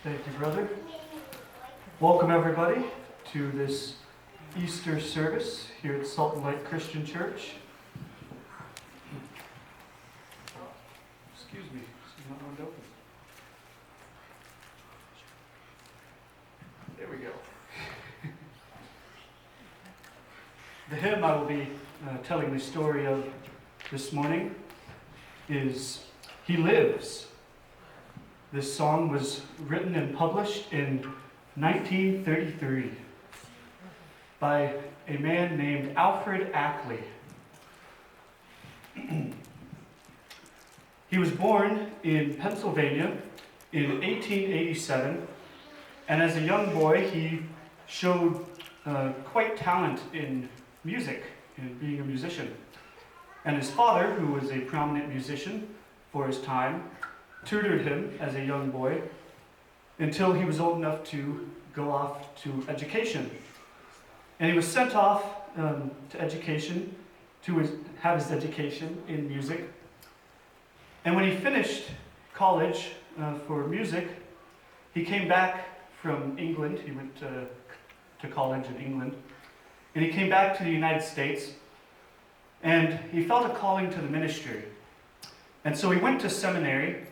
Thank you, brother. Welcome, everybody, to this Easter service here at Salt and Light Christian Church. Excuse me, it's not one open. There we go. The hymn I will be telling the story of this morning is "He Lives." This song was written and published in 1933 by a man named Alfred Ackley. He was born in Pennsylvania in 1887, and as a young boy he showed quite talent in music, in being a musician. And his father, who was a prominent musician for his time, tutored him as a young boy until he was old enough to go off to education. And he was sent off to education, have his education in music. And when he finished college for music, he came back from England. He went to college in England. And he came back to the United States, and he felt a calling to the ministry. And so he went to seminary.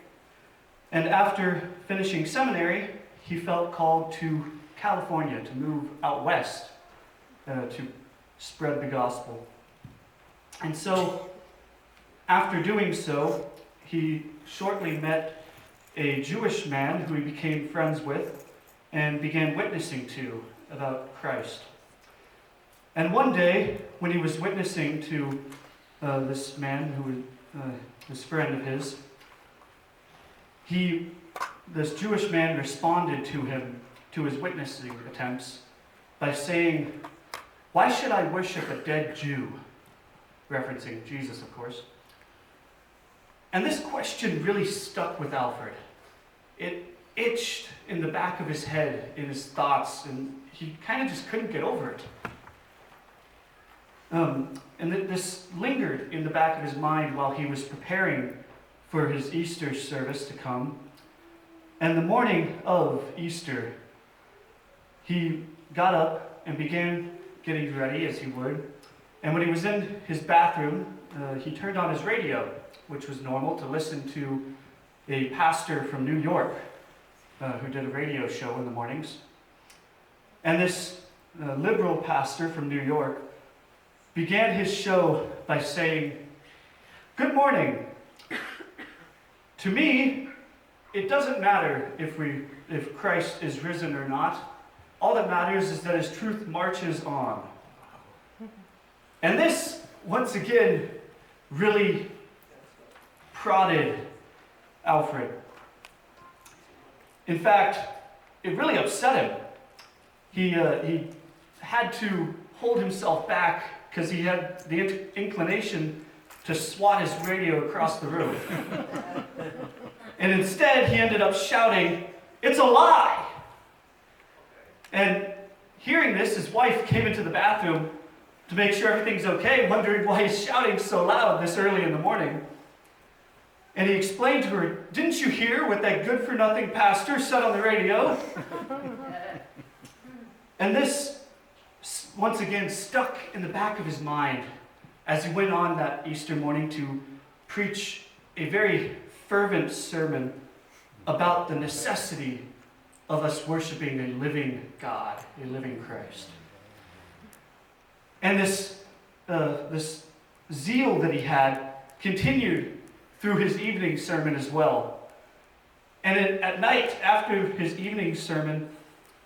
And after finishing seminary, he felt called to California, to move out west, to spread the gospel. And so, after doing so, he shortly met a Jewish man who he became friends with and began witnessing to about Christ. And one day, when he was witnessing to this man who was this friend of his, this Jewish man responded to him, to his witnessing attempts, by saying, "Why should I worship a dead Jew?" Referencing Jesus, of course. And this question really stuck with Alfred. It itched in the back of his head, in his thoughts, and he kind of just couldn't get over it. And this lingered in the back of his mind while he was preparing for his Easter service to come. And the morning of Easter, he got up and began getting ready, as he would. And when he was in his bathroom, he turned on his radio, which was normal, to listen to a pastor from New York who did a radio show in the mornings. And this liberal pastor from New York began his show by saying, "Good morning. To me, it doesn't matter if Christ is risen or not. All that matters is that his truth marches on." And this, once again, really prodded Alfred. In fact, it really upset him. He had to hold himself back because he had the inclination to swat his radio across the room. And instead, he ended up shouting, "It's a lie!" And hearing this, his wife came into the bathroom to make sure everything's okay, wondering why he's shouting so loud this early in the morning. And he explained to her, "Didn't you hear what that good-for-nothing pastor said on the radio?" And this, once again, stuck in the back of his mind as he went on that Easter morning to preach a very fervent sermon about the necessity of us worshiping a living God, a living Christ. And this zeal that he had continued through his evening sermon as well. And at night, after his evening sermon,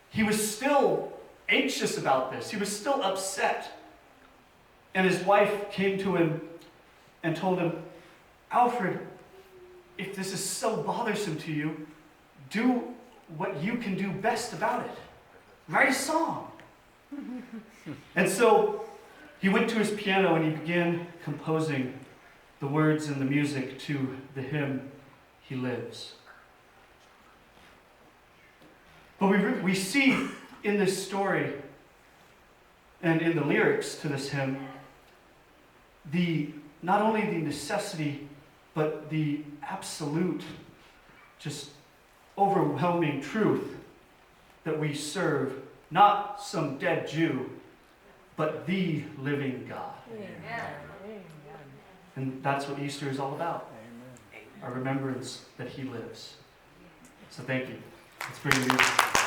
he was still anxious about this. He was still upset. And his wife came to him and told him, "Alfred, if this is so bothersome to you, do what you can do best about it. Write a song." And so he went to his piano and he began composing the words and the music to the hymn, "He Lives." But we see in this story and in the lyrics to this hymn, not only the necessity, but the absolute just overwhelming truth that we serve not some dead Jew, but the living God. Amen. And that's what Easter is all about. Our remembrance that he lives. So thank you. Let's bring you.